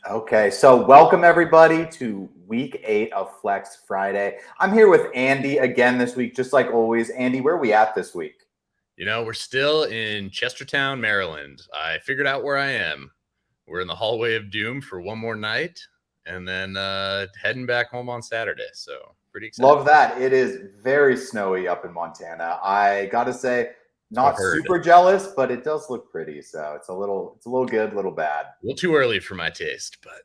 Okay, so welcome everybody to week 8 of Flex Friday. I'm here with Andy again this week, just like always. Andy, where are we at this week? We're still in Chestertown, Maryland. I figured out where I am. We're in the hallway of doom for one more night and then heading back home on Saturday. So pretty excited. Love that. It is very snowy up in Montana. I got to say, not super jealous, but it does look pretty. So it's a little good, a little bad. A little too early for my taste, but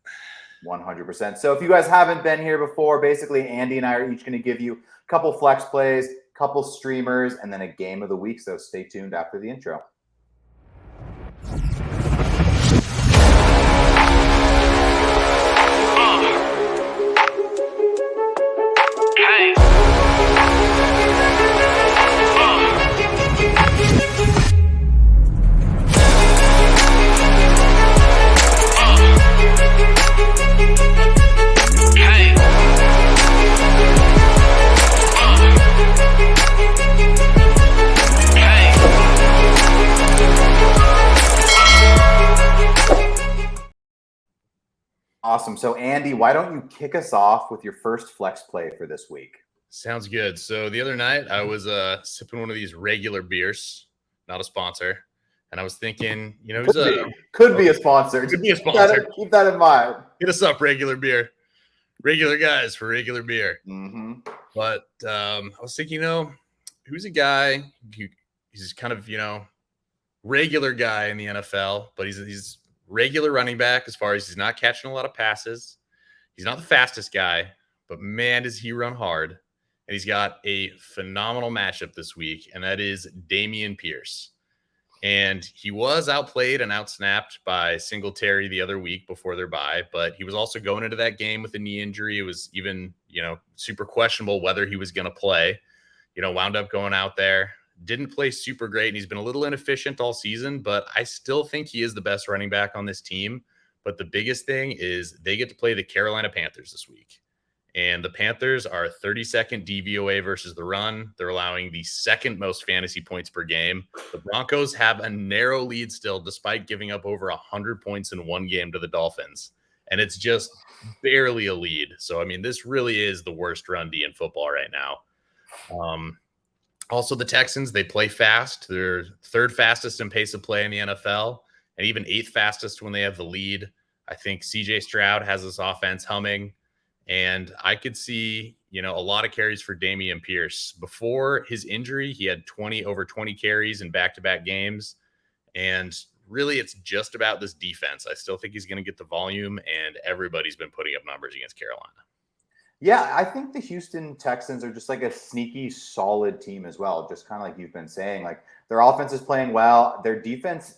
100%. So if you guys haven't been here before, basically Andy and I are each going to give you a couple flex plays, couple streamers, and then a game of the week. So stay tuned after the intro. Awesome. So, Andy, why don't you kick us off with your first flex play for this week? Sounds good. So the other night I was sipping one of these regular beers, not a sponsor, and I was thinking, could be a sponsor. Could be a sponsor. Keep that in mind. Hit us up, regular beer, regular guys for regular beer. Mm-hmm. But I was thinking, who's a guy? He's kind of regular guy in the NFL, but he's regular running back as far as he's not catching a lot of passes. He's not the fastest guy, but man, does he run hard. And he's got a phenomenal matchup this week, and that is Dameon Pierce. And he was outplayed and outsnapped by Singletary the other week before their bye, but he was also going into that game with a knee injury. It was even, super questionable whether he was going to play. Wound up going out there. Didn't play super great, and he's been a little inefficient all season, but I still think he is the best running back on this team. But the biggest thing is they get to play the Carolina Panthers this week. And the Panthers are 32nd DVOA versus the run. They're allowing the second most fantasy points per game. The Broncos have a narrow lead still, despite giving up over 100 points in one game to the Dolphins. And it's just barely a lead. So, this really is the worst run D in football right now. Also, the Texans, they play fast. They're third fastest in pace of play in the NFL, and even eighth fastest when they have the lead. I think CJ Stroud has this offense humming, and I could see, a lot of carries for Dameon Pierce. Before his injury, he had over 20 carries in back-to-back games, and really it's just about this defense. I still think he's going to get the volume, and everybody's been putting up numbers against Carolina. Yeah, I think the Houston Texans are just like a sneaky, solid team as well. Just kind of like you've been saying, like their offense is playing well. Their defense,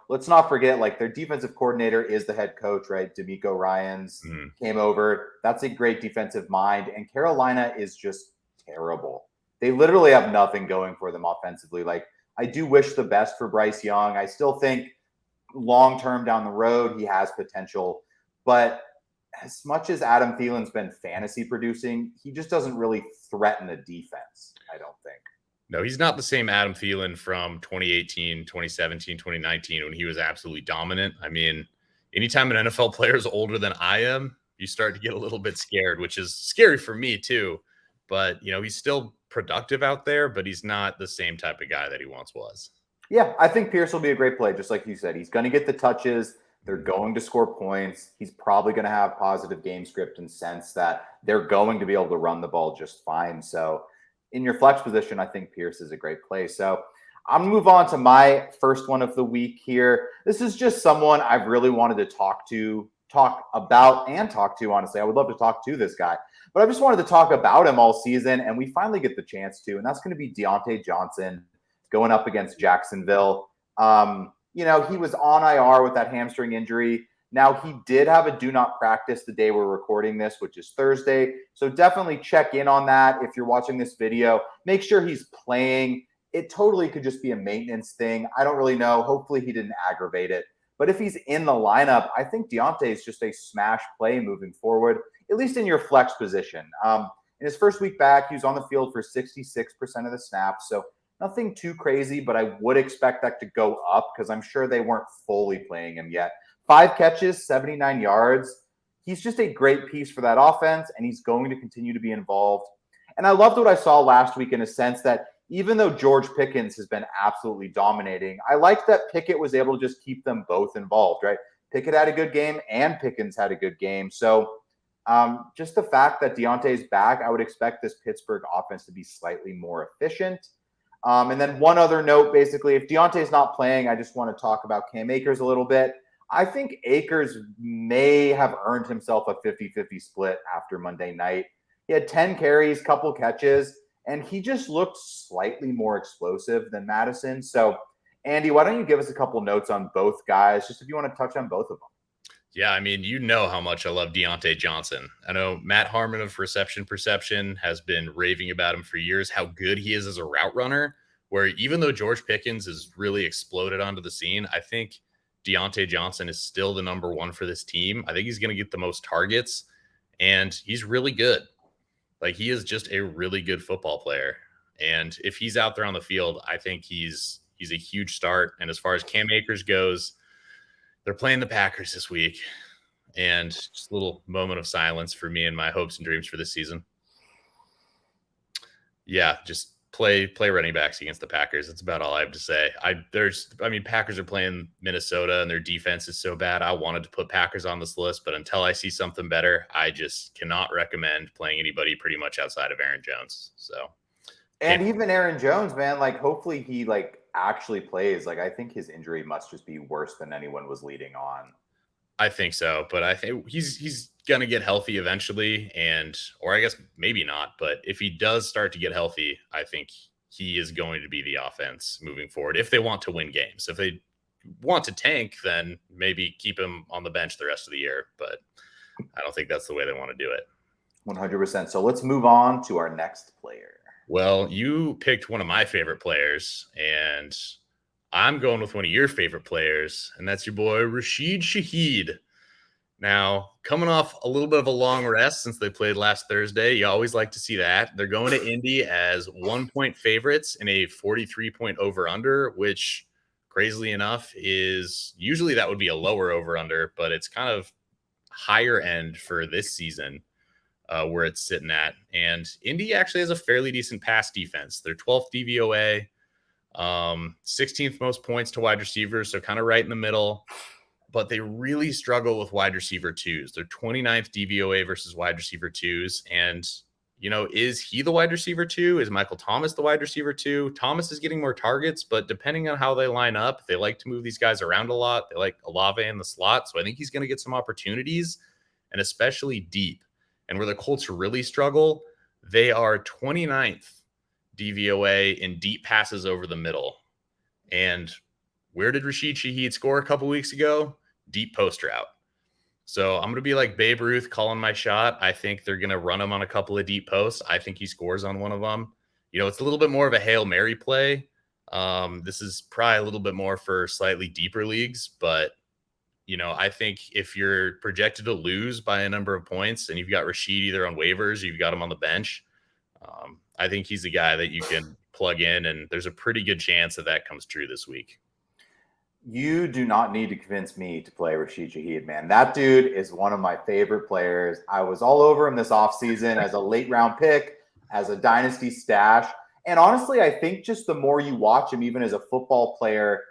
let's not forget, like their defensive coordinator is the head coach, right? D'Amico Ryans came over. That's a great defensive mind. And Carolina is just terrible. They literally have nothing going for them offensively. Like I do wish the best for Bryce Young. I still think long-term down the road, he has potential, but as much as Adam Thielen's been fantasy producing, he just doesn't really threaten the defense, I don't think. No, he's not the same Adam Thielen from 2018, 2017, 2019 when he was absolutely dominant. Anytime an NFL player is older than I am, you start to get a little bit scared, which is scary for me too. But, he's still productive out there, but he's not the same type of guy that he once was. Yeah, I think Pierce will be a great play, just like you said. He's going to get the touches. They're going to score points. He's probably going to have positive game script and sense that they're going to be able to run the ball just fine. So in your flex position, I think Pierce is a great play. So I'm going to move on to my first one of the week here. This is just someone I've really wanted to talk about, honestly. I would love to talk to this guy, but I just wanted to talk about him all season, and we finally get the chance to, and that's going to be Diontae Johnson going up against Jacksonville. He was on IR with that hamstring injury. Now, he did have a do not practice the day we're recording this, which is Thursday. So definitely check in on that if you're watching this video. Make sure he's playing. It totally could just be a maintenance thing. I don't really know. Hopefully he didn't aggravate it. But if he's in the lineup, I think Diontae is just a smash play moving forward, at least in your flex position. In his first week back, he was on the field for 66% of the snaps. So nothing too crazy, but I would expect that to go up because I'm sure they weren't fully playing him yet. 5 catches, 79 yards. He's just a great piece for that offense, and he's going to continue to be involved. And I loved what I saw last week in a sense that even though George Pickens has been absolutely dominating, I liked that Pickett was able to just keep them both involved, right? Pickett had a good game and Pickens had a good game. So just the fact that Diontae's back, I would expect this Pittsburgh offense to be slightly more efficient. And then one other note, basically, if Diontae's not playing, I just want to talk about Cam Akers a little bit. I think Akers may have earned himself a 50-50 split after Monday night. He had 10 carries, couple catches, and he just looked slightly more explosive than Madison. So, Andy, why don't you give us a couple notes on both guys, just if you want to touch on both of them? Yeah, I mean, you know how much I love Diontae Johnson. I know Matt Harmon of Reception Perception has been raving about him for years, how good he is as a route runner, where even though George Pickens has really exploded onto the scene, I think Diontae Johnson is still the number one for this team. I think he's going to get the most targets, and he's really good. Like, he is just a really good football player. And if he's out there on the field, I think he's a huge start. And as far as Cam Akers goes, they're playing the Packers this week. And just a little moment of silence for me and my hopes and dreams for this season. Yeah, just play running backs against the Packers. That's about all I have to say. Packers are playing Minnesota and their defense is so bad. I wanted to put Packers on this list, but until I see something better, I just cannot recommend playing anybody pretty much outside of Aaron Jones. So, and even Aaron Jones, man, like hopefully he like actually plays. Like I think his injury must just be worse than anyone was leading on. I think so, but I think he's going to get healthy eventually, or I guess maybe not, but if he does start to get healthy, I think he is going to be the offense moving forward if they want to win games. If they want to tank, then maybe keep him on the bench the rest of the year, but I don't think that's the way they want to do it. 100%. So let's move on to our next player. Well, you picked one of my favorite players, and I'm going with one of your favorite players, and that's your boy, Rasheed Shaheed. Now, coming off a little bit of a long rest since they played last Thursday, you always like to see that. They're going to Indy as 1-point favorites in a 43-point over-under, which, crazily enough, is usually that would be a lower over-under, but it's kind of higher end for this season where it's sitting at. And Indy actually has a fairly decent pass defense. They're 12th DVOA. 16th most points to wide receivers, so kind of right in the middle, but they really struggle with wide receiver twos. They're 29th DVOA versus wide receiver twos. And, is he the wide receiver two? Is Michael Thomas the wide receiver two? Thomas is getting more targets, but depending on how they line up, they like to move these guys around a lot. They like Olave in the slot. So I think he's going to get some opportunities, and especially deep. And where the Colts really struggle, they are 29th DVOA in deep passes over the middle. And where did Rasheed Shaheed score a couple weeks ago? Deep post route. So I'm going to be like Babe Ruth calling my shot. I think they're going to run him on a couple of deep posts. I think he scores on one of them. It's a little bit more of a Hail Mary play. This is probably a little bit more for slightly deeper leagues, but I think if you're projected to lose by a number of points and you've got Rasheed either on waivers or you've got him on the bench, I think he's a guy that you can plug in, and there's a pretty good chance that comes true this week. You do not need to convince me to play Rasheed Shaheed, man. That dude is one of my favorite players. I was all over him this offseason as a late-round pick, as a dynasty stash. And honestly, I think just the more you watch him, even as a football player,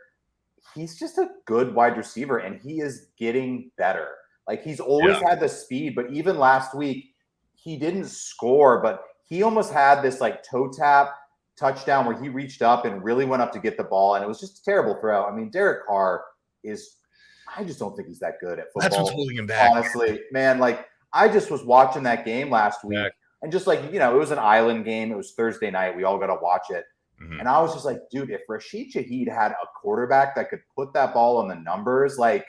he's just a good wide receiver, and he is getting better. Like, he's always had the speed, but even last week, he didn't score, but he almost had this like toe tap touchdown where he reached up and really went up to get the ball. And it was just a terrible throw. I mean, Derek Carr I just don't think he's that good at football. That's what's holding him back. Honestly, man, like I just was watching that game last week and just like, it was an island game. It was Thursday night. We all got to watch it. Mm-hmm. And I was just like, dude, if Rasheed Shaheed had a quarterback that could put that ball on the numbers, like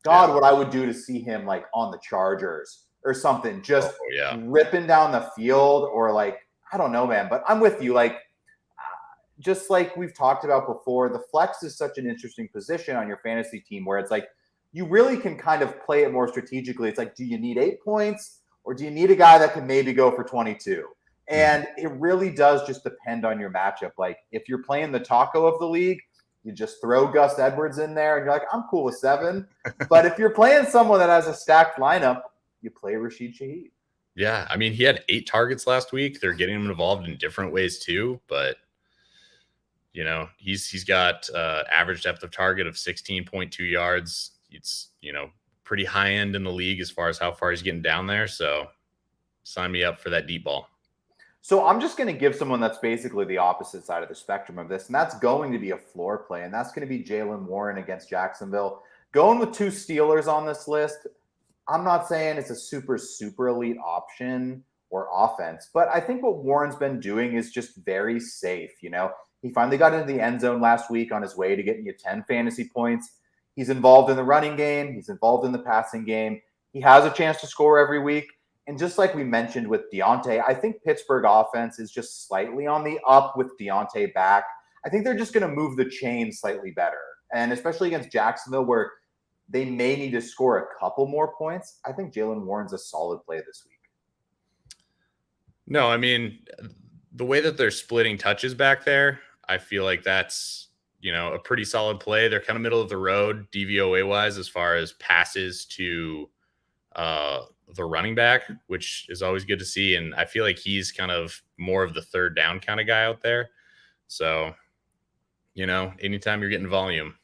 God, what I would do to see him like on the Chargers or something, just ripping down the field, or like, I don't know, man, but I'm with you. Like, just like we've talked about before, the flex is such an interesting position on your fantasy team where it's like, you really can kind of play it more strategically. It's like, do you need 8 points or do you need a guy that can maybe go for 22? And it really does just depend on your matchup. Like if you're playing the taco of the league, You just throw Gus Edwards in there, and you're like, I'm cool with 7. But if you're playing someone that has a stacked lineup, you play Rasheed Shaheed. Yeah, I mean, he had 8 targets last week. They're getting him involved in different ways too, but he's got average depth of target of 16.2 yards. It's pretty high end in the league as far as how far he's getting down there. So sign me up for that deep ball. So I'm just going to give someone that's basically the opposite side of the spectrum of this, and that's going to be a floor play, and that's going to be Jaylen Warren against Jacksonville. Going with 2 Steelers on this list, I'm not saying it's a super, super elite option or offense, but I think what Warren's been doing is just very safe. He finally got into the end zone last week on his way to getting you 10 fantasy points. He's involved in the running game. He's involved in the passing game. He has a chance to score every week. And just like we mentioned with Diontae, I think Pittsburgh offense is just slightly on the up with Diontae back. I think they're just going to move the chain slightly better. And especially against Jacksonville, where they may need to score a couple more points, I think Jaylen Warren's a solid play this week. No, I mean, the way that they're splitting touches back there, I feel like that's, a pretty solid play. They're kind of middle of the road DVOA wise as far as passes to the running back, which is always good to see. And I feel like he's kind of more of the third down kind of guy out there. So, anytime you're getting volume.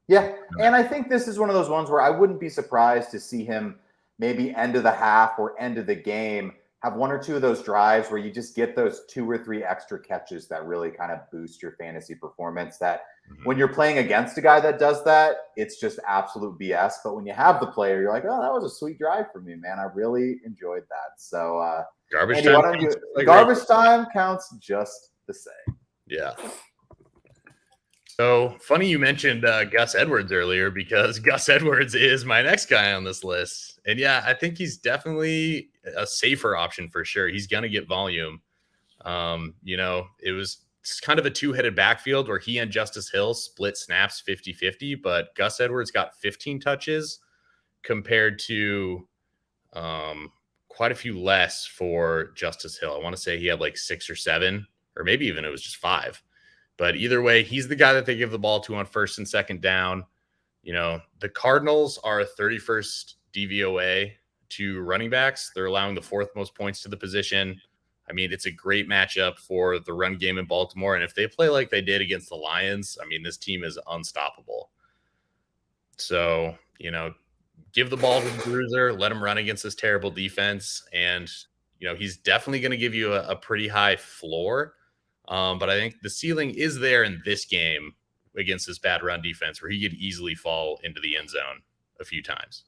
Yeah. And I think this is one of those ones where I wouldn't be surprised to see him maybe end of the half or end of the game have 1 or 2 of those drives where you just get those 2 or 3 extra catches that really kind of boost your fantasy performance. That when you're playing against a guy that does that, it's just absolute BS. But when you have the player, you're like, oh, that was a sweet drive for me, man. I really enjoyed that. So garbage Andy, time. Time counts just the same. Yeah. So funny you mentioned Gus Edwards earlier, because Gus Edwards is my next guy on this list. And yeah, I think he's definitely a safer option for sure. He's going to get volume. It was kind of a 2-headed backfield where he and Justice Hill split snaps 50-50, but Gus Edwards got 15 touches compared to quite a few less for Justice Hill. I want to say he had like 6 or 7, or maybe even it was just 5. But either way, he's the guy that they give the ball to on first and second down. The Cardinals are a 31st DVOA to running backs. They're allowing the 4th most points to the position. I mean, it's a great matchup for the run game in Baltimore. And if they play like they did against the Lions, I mean, this team is unstoppable. So, give the ball to the bruiser, let him run against this terrible defense. And, he's definitely going to give you a pretty high floor. But I think the ceiling is there in this game against this bad run defense where he could easily fall into the end zone a few times.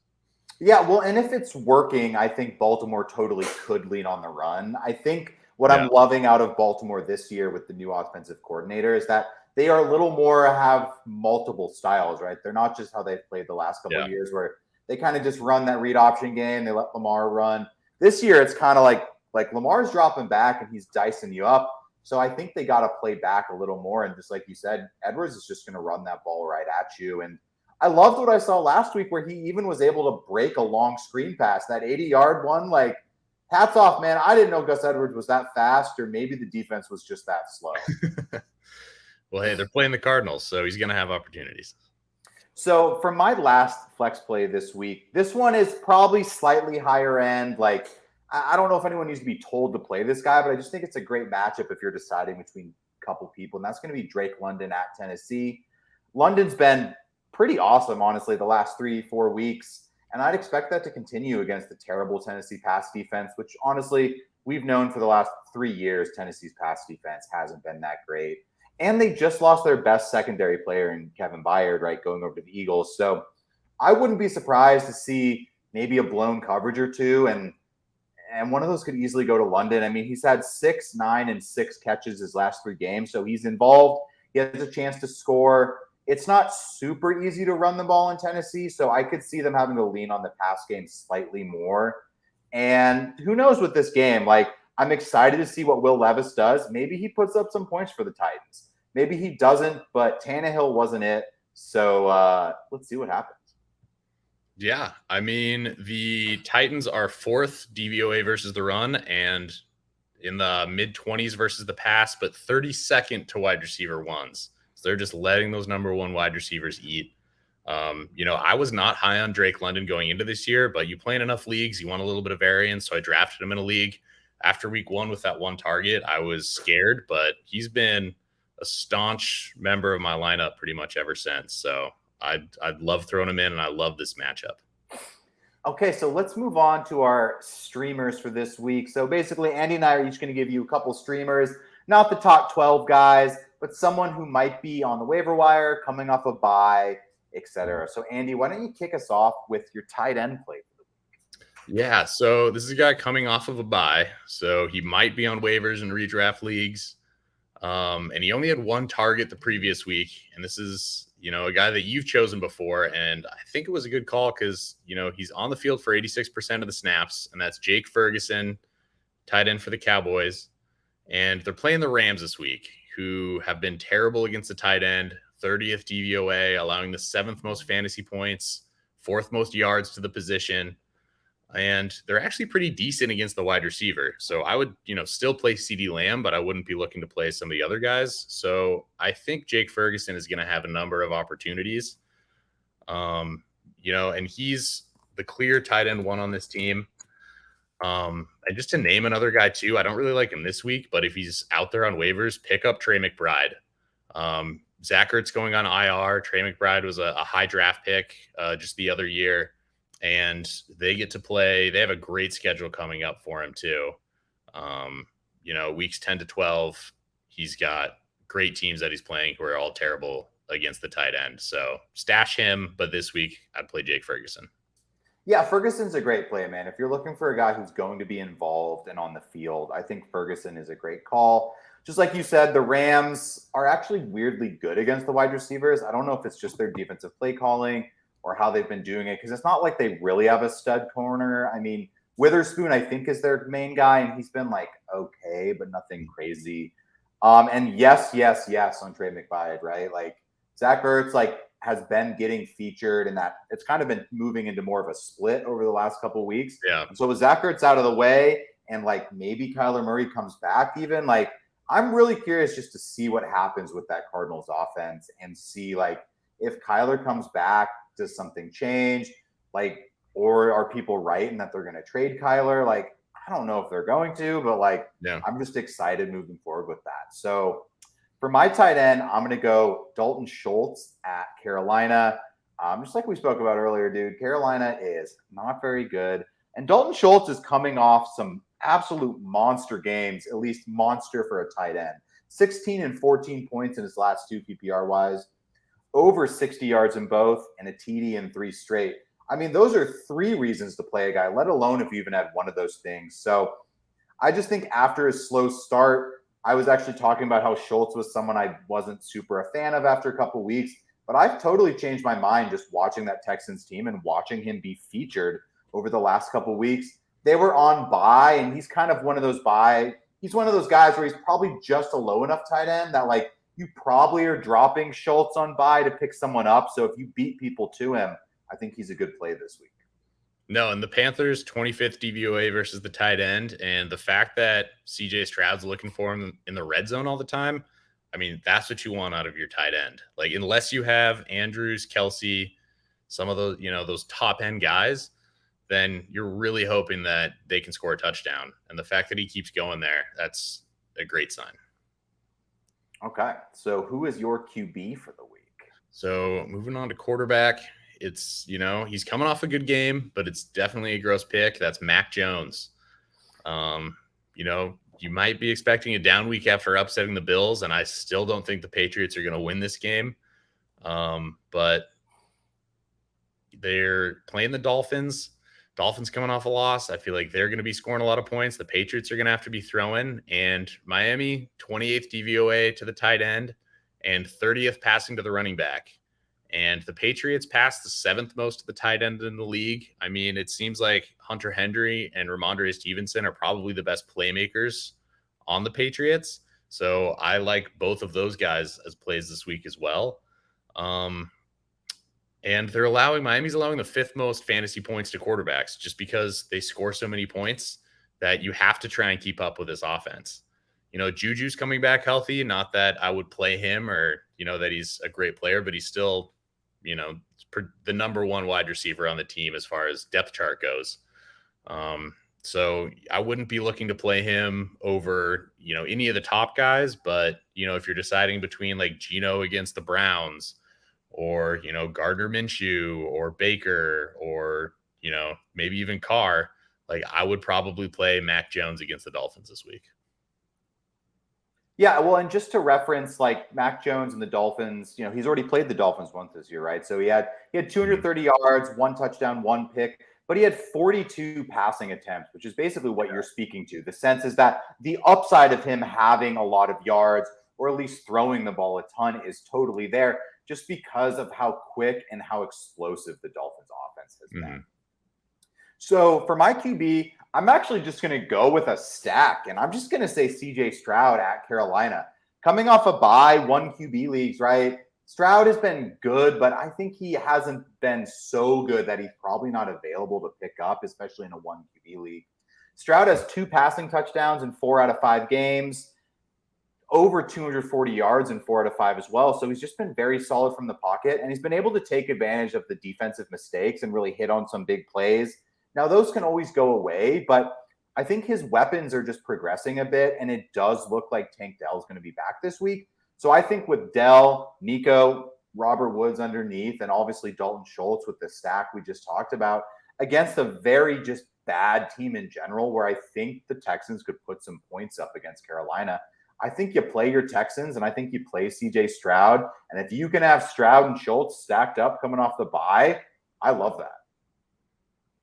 Yeah, well, and if it's working, I think Baltimore totally could lean on the run. I think what I'm loving out of Baltimore this year with the new offensive coordinator is that they are a little more have multiple styles, right? They're not just how they've played the last couple of years where they kind of just run that read option game. They let Lamar run. This year, it's kind of like Lamar's dropping back and he's dicing you up. So I think they got to play back a little more. And just like you said, Edwards is just going to run that ball right at you. And I loved what I saw last week where he even was able to break a long screen pass, that 80-yard one. Like, hats off, man. I didn't know Gus Edwards was that fast, or maybe the defense was just that slow. Well, hey, they're playing the Cardinals, so he's going to have opportunities. So for my last flex play this week, this one is probably slightly higher end. Like, I don't know if anyone needs to be told to play this guy, but I just think it's a great matchup if you're deciding between a couple people, and that's going to be Drake London at Tennessee. London's been pretty awesome, honestly, the last 3-4 weeks, and I'd expect that to continue against the terrible Tennessee pass defense, which honestly, we've known for the last 3 years Tennessee's pass defense hasn't been that great. And they just lost their best secondary player in Kevin Byard, right, going over to the Eagles. So I wouldn't be surprised to see maybe a blown coverage or two, and one of those could easily go to London. I mean, he's had 6, 9, and 6 catches his last 3 games, so he's involved. He has a chance to score. It's not super easy to run the ball in Tennessee, so I could see them having to lean on the pass game slightly more. And who knows with this game? Like, I'm excited to see what Will Levis does. Maybe he puts up some points for the Titans. Maybe he doesn't, but Tannehill wasn't it. So let's see what happens. Yeah, I mean, the Titans are 4th DVOA versus the run and in the mid-20s versus the pass, but 32nd to wide receiver ones. They're just letting those number one wide receivers eat. I was not high on Drake London going into this year, but you play in enough leagues, you want a little bit of variance. So I drafted him in a league. After week 1 with that one target, I was scared, but he's been a staunch member of my lineup pretty much ever since. So I'd love throwing him in, and I love this matchup. Okay, so let's move on to our streamers for this week. So basically, Andy and I are each going to give you a couple streamers, not the top 12 guys, but someone who might be on the waiver wire, coming off a bye, etc. So Andy, why don't you kick us off with your tight end play for the week? Yeah, so this is a guy coming off of a bye, so he might be on waivers and redraft leagues. And he only had one target the previous week, and this is a guy that you've chosen before, and I think it was a good call because he's on the field for 86% of the snaps, and that's Jake Ferguson, tight end for the Cowboys, and they're playing the Rams this week, who have been terrible against the tight end, 30th DVOA, allowing the 7th most fantasy points, 4th most yards to the position. And they're actually pretty decent against the wide receiver. So I would, still play CeeDee Lamb, but I wouldn't be looking to play some of the other guys. So I think Jake Ferguson is going to have a number of opportunities. And he's the clear tight end one on this team. And just to name another guy too, I don't really like him this week, but if he's out there on waivers, pick up Trey McBride. Zach Ertz going on IR. Trey McBride was a high draft pick just the other year. And they get to play. They have a great schedule coming up for him too. Weeks 10 to 12, he's got great teams that he's playing who are all terrible against the tight end. So stash him. But this week, I'd play Jake Ferguson. Yeah, Ferguson's a great play, man. If you're looking for a guy who's going to be involved and on the field, I think Ferguson is a great call. Just like you said, the Rams are actually weirdly good against the wide receivers. I don't know if it's just their defensive play calling or how they've been doing it, because it's not like they really have a stud corner. I mean, Witherspoon, I think, is their main guy, and he's been okay, but nothing crazy. And yes on Trey McBride, right? Zach Ertz, has been getting featured, and that it's kind of been moving into more of a split over the last couple of weeks. Yeah. So with Zach Ertz out of the way, and maybe Kyler Murray comes back, even I'm really curious just to see what happens with that Cardinals offense and see if Kyler comes back. Does something change? Or are people right in that they're going to trade Kyler? I don't know if they're going to, but I'm just excited moving forward with that. So for my tight end, I'm going to go Dalton Schultz at Carolina. Just like we spoke about earlier, dude, Carolina is not very good. And Dalton Schultz is coming off some absolute monster games, at least monster for a tight end. 16 and 14 points in his last 2 PPR-wise. Over 60 yards in both, and a TD in 3 straight. I mean, those are 3 reasons to play a guy, let alone if you even had one of those things. So I just think after his slow start, I was actually talking about how Schultz was someone I wasn't super a fan of after a couple of weeks, but I've totally changed my mind just watching that Texans team and watching him be featured over the last couple of weeks. They were on bye, and he's kind of one of those he's one of those guys where he's probably just a low enough tight end that you probably are dropping Schultz on bye to pick someone up. So if you beat people to him, I think he's a good play this week. No, and the Panthers 25th DVOA versus the tight end, and the fact that CJ Stroud's looking for him in the red zone all the time, I mean, that's what you want out of your tight end. Unless you have Andrews, Kelsey, some of those, those top end guys, then you're really hoping that they can score a touchdown. And the fact that he keeps going there, that's a great sign. Okay, so who is your QB for the week? So moving on to quarterback, it's, he's coming off a good game, but it's definitely a gross pick. That's Mac Jones. You might be expecting a down week after upsetting the Bills, and I still don't think the Patriots are going to win this game. But they're playing the Dolphins. Dolphins coming off a loss. I feel like they're going to be scoring a lot of points. The Patriots are going to have to be throwing. And Miami, 28th DVOA to the tight end and 30th passing to the running back. And the Patriots passed the 7th most to the tight end in the league. I mean, it seems like Hunter Henry and Ramondre Stevenson are probably the best playmakers on the Patriots. So I like both of those guys as plays this week as well. And Miami's allowing the 5th most fantasy points to quarterbacks just because they score so many points that you have to try and keep up with this offense. Juju's coming back healthy. Not that I would play him or that he's a great player, but he's still, the number one wide receiver on the team as far as depth chart goes. So I wouldn't be looking to play him over, any of the top guys. But, if you're deciding between like Geno against the Browns or, Gardner Minshew or Baker or, maybe even Carr, like I would probably play Mac Jones against the Dolphins this week. Yeah, well, and just to reference, like Mac Jones and the Dolphins, he's already played the Dolphins once this year, right? So he had 230 yards, 1 touchdown, 1 pick, but he had 42 passing attempts, which is basically what you're speaking to. The sense is that the upside of him having a lot of yards, or at least throwing the ball a ton, is totally there, just because of how quick and how explosive the Dolphins offense has been. So for my QB, I'm actually just going to go with a stack, and I'm just going to say CJ Stroud at Carolina. Coming off a bye, 1 QB leagues, right? Stroud has been good, but I think he hasn't been so good that he's probably not available to pick up, especially in a 1 QB league. Stroud has 2 passing touchdowns in 4 out of 5 games, over 240 yards in 4 out of 5 as well. So he's just been very solid from the pocket, and he's been able to take advantage of the defensive mistakes and really hit on some big plays. Now, those can always go away, but I think his weapons are just progressing a bit, and it does look like Tank Dell is going to be back this week. So I think with Dell, Nico, Robert Woods underneath, and obviously Dalton Schultz with the stack we just talked about, against a very just bad team in general, where I think the Texans could put some points up against Carolina, I think you play your Texans, and I think you play CJ Stroud. And if you can have Stroud and Schultz stacked up coming off the bye, I love that.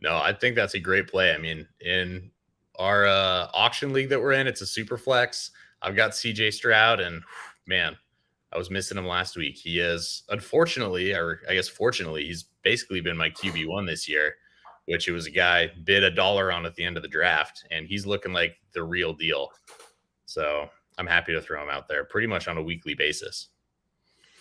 No, I think that's a great play. I mean, in our auction league that we're in, it's a super flex. I've got CJ Stroud, and man, I was missing him last week. He is, unfortunately, or I guess fortunately, he's basically been my QB1 this year, which it was a guy bid $1 on at the end of the draft, and he's looking like the real deal. So I'm happy to throw him out there pretty much on a weekly basis.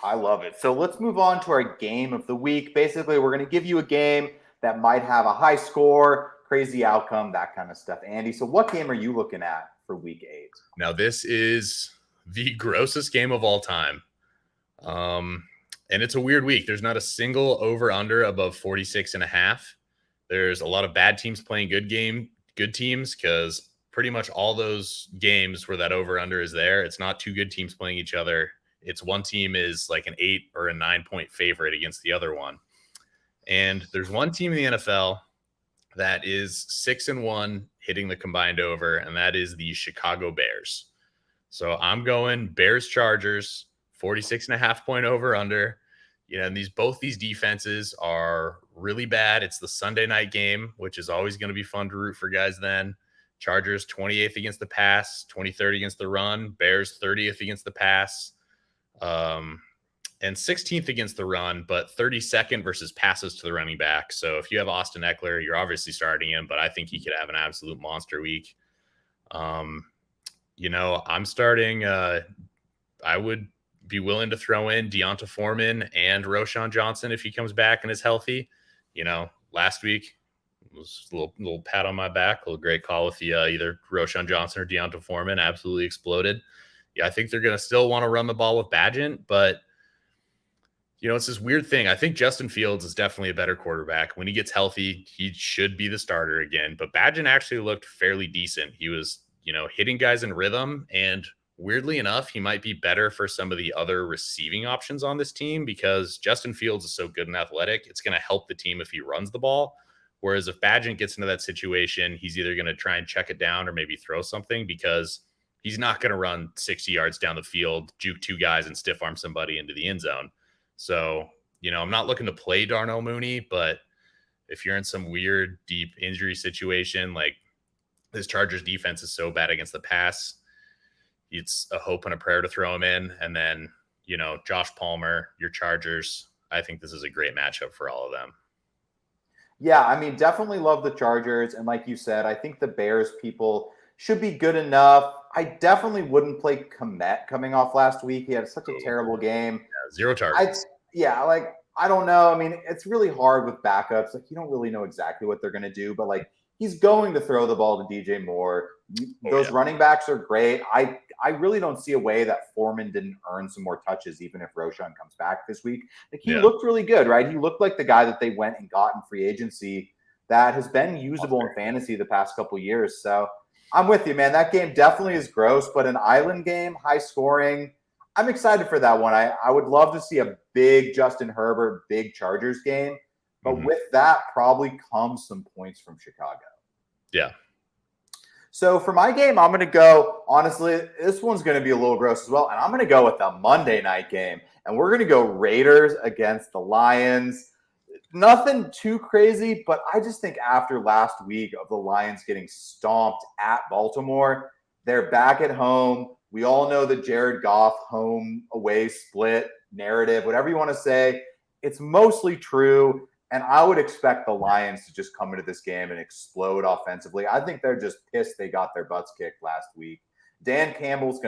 I love it. So let's move on to our game of the week. Basically, we're going to give you a game that might have a high score, crazy outcome, that kind of stuff. Andy, so what game are you looking at for week 8? Now, this is the grossest game of all time. And it's a weird week. There's not a single over-under above 46.5. There's a lot of bad teams playing good teams, because pretty much all those games where that over-under is there, it's not 2 good teams playing each other. It's one team is like an 8 or a 9-point favorite against the other one. And there's one team in the NFL that is 6-1 hitting the combined over, and that is the Chicago Bears. So I'm going Bears Chargers, 46.5 point over under. And both these defenses are really bad. It's the Sunday night game, which is always going to be fun to root for guys then. Chargers 28th against the pass, 23rd against the run. Bears 30th against the pass. And 16th against the run, but 32nd versus passes to the running back. So if you have Austin Eckler, you're obviously starting him, but I think he could have an absolute monster week. I'm starting. I would be willing to throw in Deonta Foreman and Rasheed Johnson if he comes back and is healthy. Last week was a little pat on my back, a little great call with the either Rasheed Johnson or Deonta Foreman absolutely exploded. Yeah, I think they're going to still want to run the ball with Badgett, but it's this weird thing. I think Justin Fields is definitely a better quarterback. When he gets healthy, he should be the starter again. But Badgett actually looked fairly decent. He was, hitting guys in rhythm. And weirdly enough, he might be better for some of the other receiving options on this team, because Justin Fields is so good and athletic. It's going to help the team if he runs the ball. Whereas if Badgett gets into that situation, he's either going to try and check it down or maybe throw something, because he's not going to run 60 yards down the field, juke 2 guys, and stiff arm somebody into the end zone. So, I'm not looking to play Darnell Mooney, but if you're in some weird, deep injury situation, like this Chargers defense is so bad against the pass, it's a hope and a prayer to throw him in. And then, Josh Palmer, your Chargers, I think this is a great matchup for all of them. Yeah, I mean, definitely love the Chargers. And like you said, I think the Bears people should be good enough. I definitely wouldn't play Komet coming off last week. He had such a terrible game. Yeah, 0 targets. I don't know. I mean, it's really hard with backups. Like, you don't really know exactly what they're going to do, but like, he's going to throw the ball to DJ Moore. Those running backs are great. I really don't see a way that Foreman didn't earn some more touches, even if Roschon comes back this week. Like, he looked really good, right? He looked like the guy that they went and got in free agency that has been usable in fantasy the past couple of years. So I'm with you, man. That game definitely is gross, but an island game, high scoring, I'm excited for that one. I would love to see a big Justin Herbert, big Chargers game. But with that probably comes some points from Chicago. Yeah. So for my game, I'm going to go, honestly, this one's going to be a little gross as well. And I'm going to go with the Monday night game. And we're going to go Raiders against the Lions. Nothing too crazy, but I just think after last week of the Lions getting stomped at Baltimore, they're back at home. We all know the Jared Goff home away split narrative, whatever you want to say. It's mostly true. And I would expect the Lions to just come into this game and explode offensively. I think they're just pissed they got their butts kicked last week. Dan Campbell's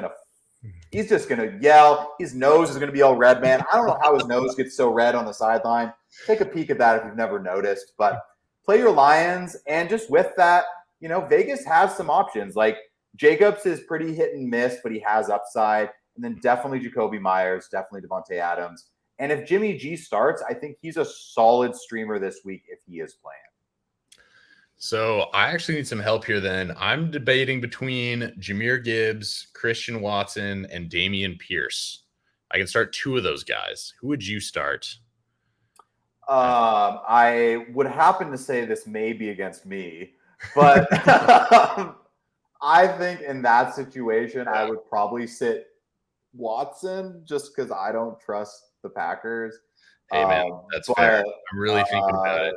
he's just going to yell. His nose is going to be all red, man. I don't know how his nose gets so red on the sideline. Take a peek at that if you've never noticed. But play your Lions. And just with that, Vegas has some options. Like, Jacobs is pretty hit and miss, but he has upside. And then definitely Jacoby Myers, definitely Devontae Adams. And if Jimmy G starts, I think he's a solid streamer this week if he is playing. So I actually need some help here then. I'm debating between Jahmyr Gibbs, Christian Watson, and Dameon Pierce. I can start two of those guys. Who would you start? I would happen to say this may be against me, but I think in that situation, I would probably sit Watson just because I don't trust the Packers. Hey, man, that's fair. I'm really thinking about it.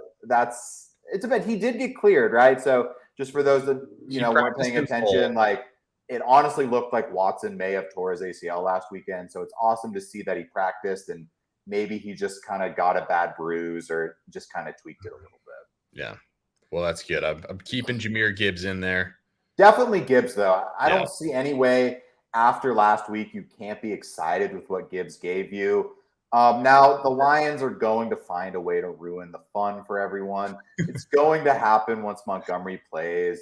It's a bit. He did get cleared, right? So just for those that weren't paying attention, like, it honestly looked like Watson may have tore his ACL last weekend. So it's awesome to see that he practiced and maybe he just kind of got a bad bruise or just kind of tweaked it a little bit. Yeah. Well, that's good. I'm keeping Jahmyr Gibbs in there. Definitely Gibbs, though. I don't see any way after last week you can't be excited with what Gibbs gave you. Now, the Lions are going to find a way to ruin the fun for everyone. It's going to happen once Montgomery plays.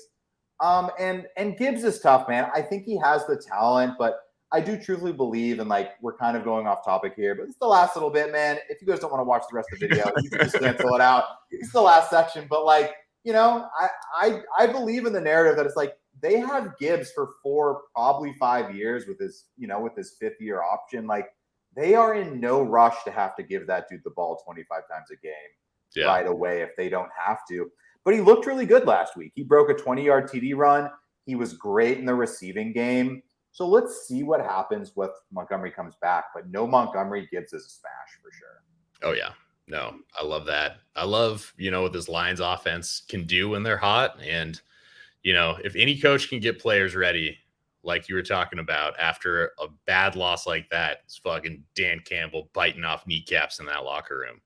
And Gibbs is tough, man. I think he has the talent, but I do truthfully believe, and like, we're kind of going off topic here, but it's the last little bit, man. If you guys don't want to watch the rest of the video, you can just cancel it out. It's the last section. But like, I believe in the narrative that it's like they have Gibbs for probably 5 years with his, with his 5th-year option. Like, they are in no rush to have to give that dude the ball 25 times a game right away if they don't have to. But he looked really good last week. He broke a 20-yard TD run. He was great in the receiving game. So let's see what happens with Montgomery comes back. But no Montgomery, Gibbs is a smash for sure. Oh, yeah. No, I love that. I love, what this Lions offense can do when they're hot. And, if any coach can get players ready, like you were talking about, after a bad loss like that, it's fucking Dan Campbell biting off kneecaps in that locker room.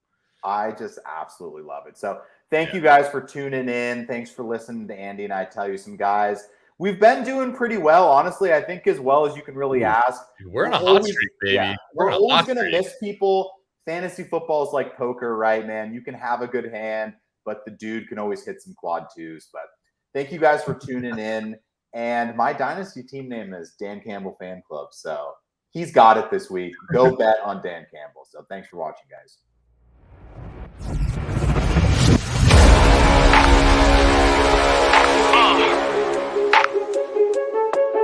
I just absolutely love it. So thank you guys for tuning in. Thanks for listening to Andy and I tell you some guys. We've been doing pretty well, honestly. I think as well as you can really ask. We're in a hot streak, baby. Yeah, we're always going to miss people. Fantasy football is like poker, right, man? You can have a good hand, but the dude can always hit some quad twos. But thank you guys for tuning in. And my dynasty team name is Dan Campbell Fan Club. So he's got it this week. Go bet on Dan Campbell. So thanks for watching, guys.